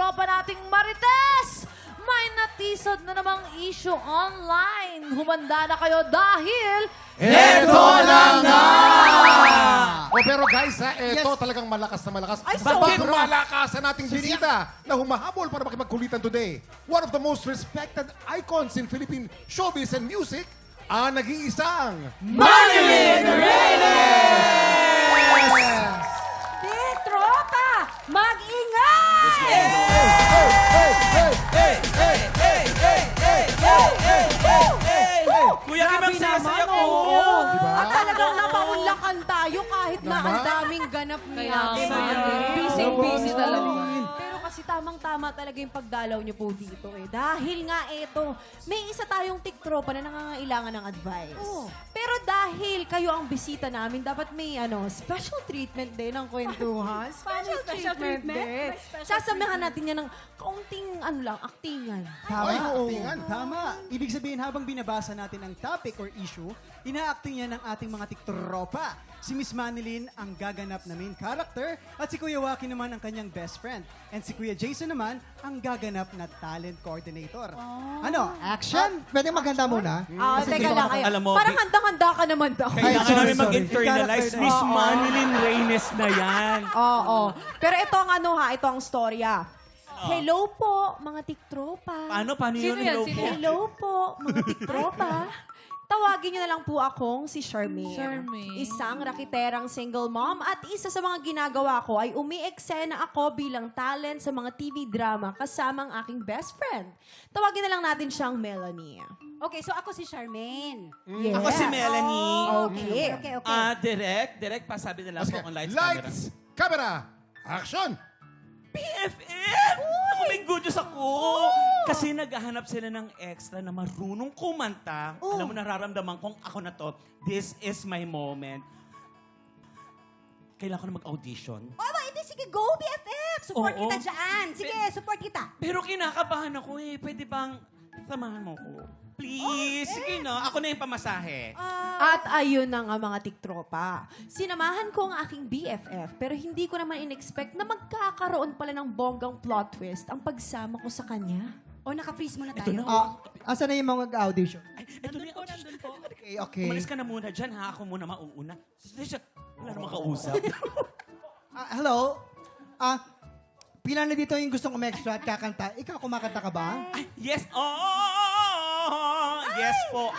tiktropa nating Marites! May natisod na namang issue online. Humanda na kayo dahil... Eto na nga! Oh, pero guys, eto talagang malakas na malakas. Ay, Bakit sobra. malakas ang ating bisita na humahabol para makipagkulitan today? One of the most respected icons in Philippine showbiz and music, ang nag-iisang Marilyn Reyes! Tiktropa! Mag-ingay! Kuya Kim, ang saya-saya ko! Diba? At talagang napaunlakan tayo kahit na Naman. ang daming ganap ni Kaya Ate nga. Marilyn. Busy talaga. Pero kasi tamang-tama talaga yung pagdalaw niyo po dito eh. Dahil nga eto, may isa tayong tiktropa na nangangailangan ng advice. Pero dahil kayo ang bisita namin, dapat may special treatment din ng kwentuhan. Special treatment din. Sasamahan natin yan ng kaunting aktingan. Tama, Ay, oo. aktingan. Tama. Ibig sabihin, habang binabasa natin ang topic or issue, ina-acting niya ng ating mga tiktropa. Si Miss Manilyn ang gaganap na main character at si Kuya Waki naman ang kanyang best friend. And si Kuya Jason naman ang gaganap na talent coordinator. Ano, action? Pwede maganda muna? Teka lang. Alam mo, Parang handang-handa ka naman daw. Kailangan sorry, namin sorry. mag-internalize. Character Miss na. Manilyn Reyes na yan. Oo. Pero ito ang ito ang storya. Hello po, mga tiktropa. Paano yun? Sino yan? Hello Sino po. yan? Hello po, mga tiktropa. Tawagin niyo na lang po akong si Charmaine. Charmaine. Isang rakiterang single mom at isa sa mga ginagawa ko ay umi-eksena ako bilang talent sa mga TV drama kasama ang aking best friend. Tawagin na lang natin siyang Melanie. Okay, so ako si Charmaine. Yes. Ako si Melanie. Okay. Direct pasabi na lang po Sige. on lights, camera. Lights, camera, action! BFF! Ako may good news ako. Kasi naghahanap sila ng extra na marunong kumanta. Alam mo, nararamdaman kong ako na to. This is my moment. Kailangan ko na mag-audition. Hindi, sige, go BFF! Support Oo. kita dyan. Sige, support kita. Pero kinakabahan ako eh. Pwede bang samahan mo ko? Please. Sige na. Ako na yung pamasahe. At ayun na nga mga tiktropa. Sinamahan ko ang aking BFF pero hindi ko naman in-expect na magkakaroon pala ng bonggang plot twist ang pagsama ko sa kanya. Naka-freeze muna Ito tayo. na. Asan na yung mga audition? Ay, ito na yung audition. Okay, okay. Umalis ka na muna dyan ha. Ako muna mauuna. Wala namang kausap. Hello? Pila na dito yung gustong umextra at kakanta. Ikaw, kumakanta ka ba? Ay, yes. Yes po.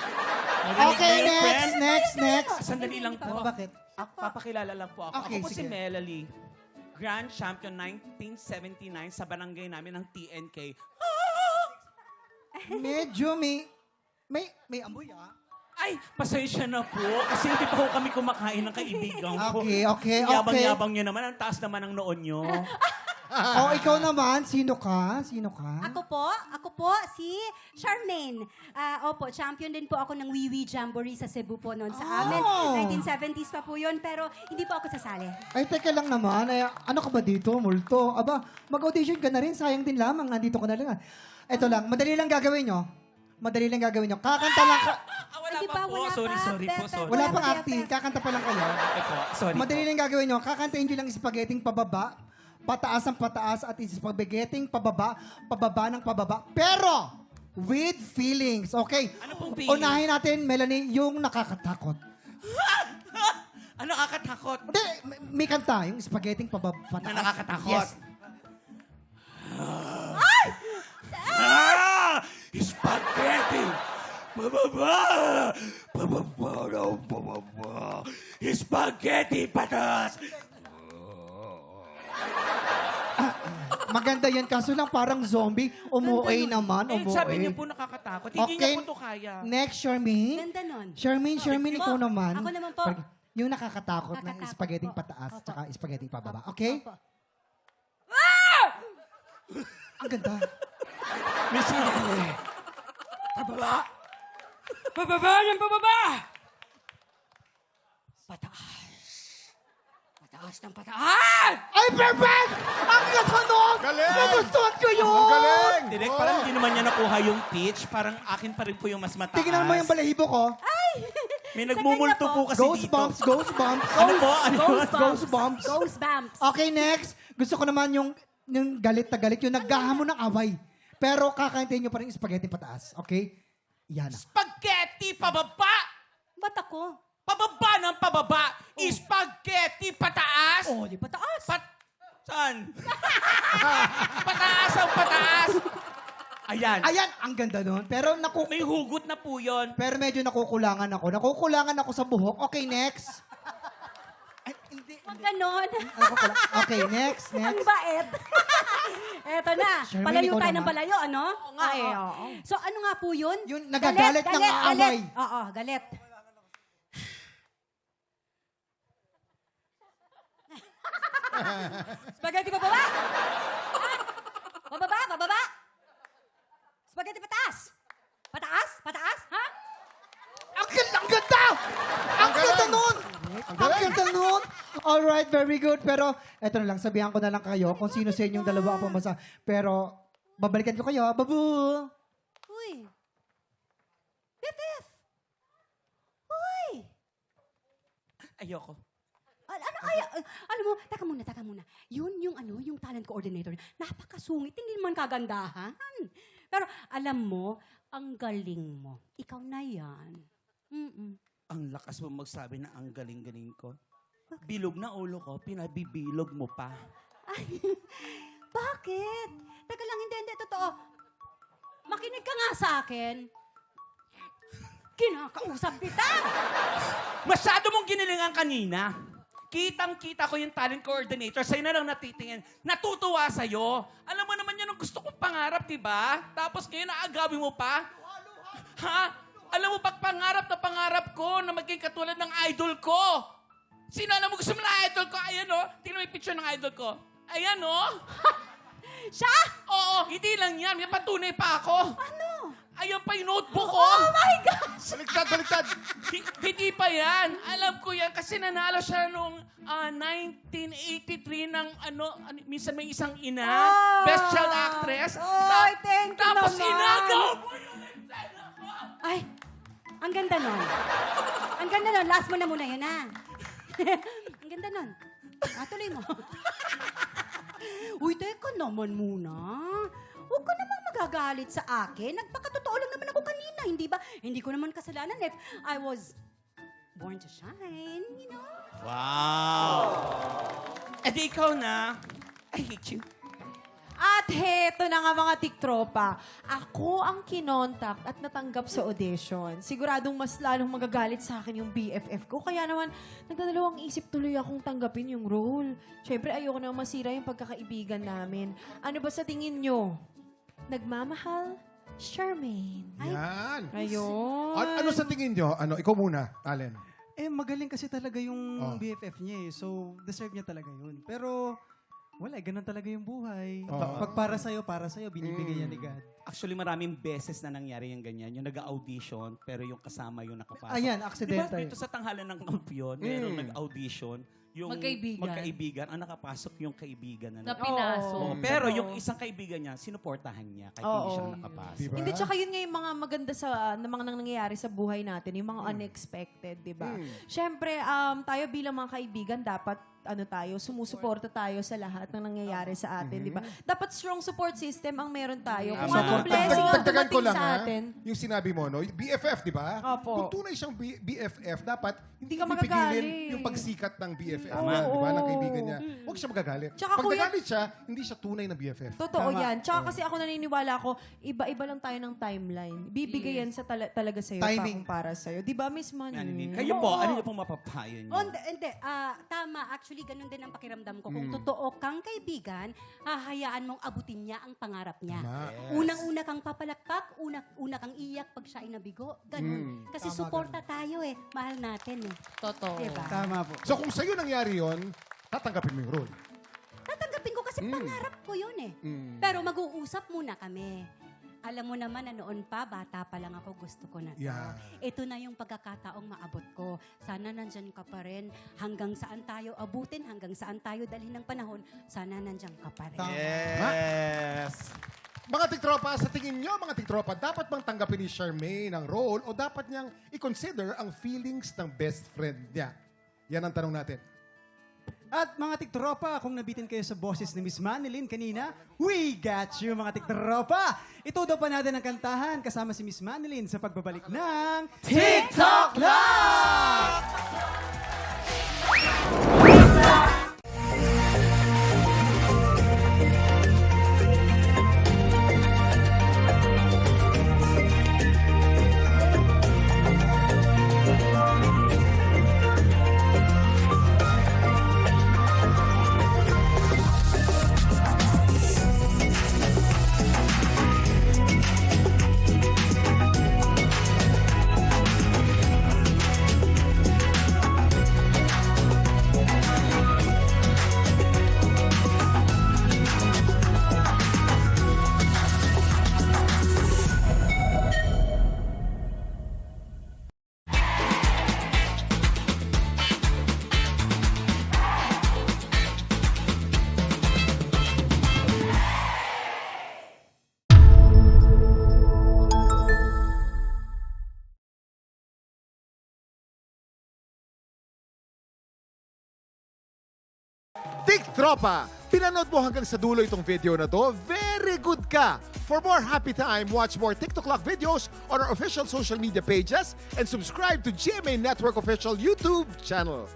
Okay, Narinig mo yung next, friend? next. Sandali lang po. Bakit? Papakilala lang po ako. Okay, Ako po si sige. Melanie. Grand Champion 1979 sa barangay namin ng TNK. Medyo may amoy Ay, pasensya na po. Kasi hindi pa ho kami kumakain ng kaibigan ko. Okay. Yabang-yabang nyo naman. Ang taas naman ng noon nyo. Oh, ikaw naman, sino ka? Ako po, si Charmaine. Opo, champion din po ako ng Wiwi Jamboree sa Cebu po noon sa amin. 1970s pa po yun, pero hindi po ako sasali. Ay, teka lang naman. Ay, ano ka ba dito, multo? Aba, mag-audition ka na rin. Sayang din lamang. Nandito ka na lang. Ito lang, madali lang gagawin nyo. Kakanta lang ka. Wala Hindi pa pa, po. wala Sorry pa. po. Sorry. Wala Wala pang pa, acting. Kakanta pa lang kayo. Okay po. Sorry Madali po. lang gagawin nyo. Kakantayin nyo lang spaghetting pababa, pataas ang pataas, at spaghetting pababa ng pababa. Pero, with feelings. Okay? Ano pong feelings? Unahin natin, Melanie, yung nakakatakot. Ano kakatakot? Hindi, may kanta, yung spaghetting pababa, pataas. Na nakakatakot? Yes. Spaghetti! Pababa! Pababa! Spaghetti patas! Maganda yan, kaso lang parang zombie. Umuwi naman, Sabi niyo umuwi. po nakakatakot. Hindi niya po to kaya. Next, Charmaine. Ganda nun. Charmaine, ikaw naman. Ako naman po. Yung nakakatakot ng Nakakatakot spaghetti po. pataas Opo. tsaka spaghetti pababa. Okay? Opo. Ang ganda. Miss Nene. Pababa ng pababa! Pataas ng pataas! Ay, perfect! Ang ganda nun! Galing! Nagustuhan ko yun! Ang galing! Direk, parang hindi naman niya nakuha yung pitch. Parang akin pa rin po yung mas mataas. Tingnan mo yung balahibo ko. May nagmumulto po kasi Ghost dito. bumps, ghost bumps. Ano po? Ano yun? Ghost bumps. Ghost bumps. Okay, next. Gusto ko naman yung yung galit na galit, yung naghahamon ng away. Pero kakaintayin nyo pa rin yung spaghetti pataas. Okay? Yan na. Spaghetti pababa! Ba't ako? Pababa ng pababa! Spaghetti pataas! Oh, di ba taas? Saan? Pataas ang pataas! Ayan. Ayan, ang ganda nun. Pero May hugot na po yun. pero medyo nakukulangan ako. Nakukulangan ako sa buhok. Okay, next. Ay, hindi. Huwag ganon. Okay, next. Ang bait. Eto na. Sherman, Palayo ikaw tayo ng naman. palayo, ano? Oo nga eh, oo. So, ano nga po yun? Yung nagagalit ng away. Oo, galit. Spaghetti pa baba? Pababa, pababa? Spaghetti pataas? Pataas? Pataas? Ha? Ang ganda! Ang ganda! Ang ganda nun! Ang Ang galing. ganda nun! Alright, very good. Pero, eto na lang, sabihan ko na lang kayo kung sino sa inyong dalawa ang pumasa. Pero, babalikan ko kayo. Babu! Uy. BFF. Uy. Ayoko. Ano kaya? Alam mo, taka muna. Yun yung yung talent coordinator. Napakasungit, hindi naman kagandahan. Pero alam mo, ang galing mo. Ikaw na yan. Ang lakas mo magsabi na ang galing-galing ko. Bilog na ulo ko, pinabibilog mo pa. Ay, bakit? Teka lang, hindi, totoo. Makinig ka nga sa akin. Kinakausap kita. Masyado mong ginilingan kanina. Kitang-kita ko yung talent coordinator. Sa'yo na lang natitingin. Natutuwa sa'yo. Alam mo naman yun ang gusto kong pangarap, di ba? Tapos ngayon naagawin mo pa? Ha? Alam mo, pag pangarap na pangarap ko na maging katulad ng idol ko. Sino na mo gusto mo na idol ko? Ayan o. Tingnan mo yung picture ng idol ko. Ayan o. Siya? Oo, hindi lang yan. May patunay pa ako. Ano? Ayan pa yung notebook ko. Oh my gosh! Baliktad. Hindi pa yan. Alam ko yan kasi nanalo siya noong 1983 ng minsan may isang ina. Ah! Best Child Actress. Oy, thank you Tapos naman. inagaw mo yung eksena ko. Ay, ang ganda nun. Ang ganda nun. Last mo na muna yun, ha? Ang ganda nun. Tuloy mo. Uy, teka naman muna. Huwag ka naman magagalit sa akin. Nagpakatotoo lang naman ako kanina, hindi ba? Hindi ko naman kasalanan if I was born to shine, you know? Wow. Eh di ikaw na. I hate you. At heto na nga mga tiktropa. Ako ang kinontak at natanggap sa audition. Siguradong mas lalong magagalit sa akin yung BFF ko. Kaya naman, nagdadalawang isip tuloy akong tanggapin yung role. Siyempre, ayoko na masira yung pagkakaibigan namin. Ano ba sa tingin nyo? Nagmamahal? Charmaine. Yan. Ayun. Ano sa tingin nyo? Ikaw muna, Allen. Magaling kasi talaga yung Oh. BFF niya eh. So, deserve niya talaga yun. Pero, wala, ganun talaga yung buhay. Oh. Pag para sa'yo, binibigay yan ni God. Actually, maraming beses na nangyari yung ganyan. Yung nag-audition, pero yung kasama yung nakapasok. Ayan, Diba, accidental. dito sa tanghalan ng kampiyon, merong nag-audition. Yung magkaibigan, ang nakapasok yung kaibigan na Na pinasok. Oo, pero yung isang kaibigan niya, sinuportahan niya kahit hindi siya nakapasok. Diba? Hindi, tsaka yun nga yung mga maganda sa na mga nangyayari sa buhay natin, yung mga unexpected, di ba? Siyempre, tayo bilang mga kaibigan, dapat sumusuporta tayo sa lahat ng nangyayari sa atin, di ba? Dapat strong support system ang meron tayo. Kung anong blessing ang Dagdagan ko dumating lang, sa ha? atin. Yung sinabi mo, no? Yung BFF, di ba? Opo. Kung tunay siyang BFF, dapat hindi ka pipigilin magagalit. yung pagsikat ng BFF Tama. niya, di ba? Ng kaibigan niya. Huwag siya magagalit. Tsaka, Pag kuya- nagalit siya, hindi siya tunay na BFF. Totoo yan. Tsaka kasi ako naniniwala ko, iba-iba lang tayo ng timeline. Bibigay yan sa talaga sa'yo, Timing. para sa'yo. Di ba, Miss Manny? Kayo po, ano yung pong mapapayo niyo? Oh, hindi. Tama. Actually, ganun din ang pakiramdam ko. Kung totoo kang kaibigan, hahayaan mong abutin niya ang pangarap niya. Tama. Unang-una kang papalakpak, una kang iyak pag siya ay nabigo. Ganun. Kasi suporta tayo eh. Mahal natin eh. Totoo. Diba? Tama po. So kung sa'yo nangyari yon, tatanggapin mo yung role. Tatanggapin ko kasi pangarap ko yun eh. Pero mag-uusap muna kami. Alam mo naman na noon pa, bata pa lang ako, gusto ko na to. Yeah. Ito na yung pagkakataong maabot ko. Sana nandyan ka pa rin. Hanggang saan tayo abutin, hanggang saan tayo dalhin ng panahon, sana nandyan ka pa rin. Yes! Mga tiktropa, sa tingin nyo, mga tiktropa, dapat bang tanggapin ni Charmaine ang role o dapat niyang i-consider ang feelings ng best friend niya? Yan ang tanong natin. At mga tiktropa, kung nabitin kayo sa boses ni Miss Manilyn kanina, we got you mga tiktropa! Itudo pa natin ang kantahan kasama si Miss Manilyn sa pagbabalik ng TikTok Live! TikTropa, pinanood mo hanggang sa dulo itong video na to? Very good ka! For more happy time, watch more TikTok Lock videos on our official social media pages and subscribe to GMA Network official YouTube channel.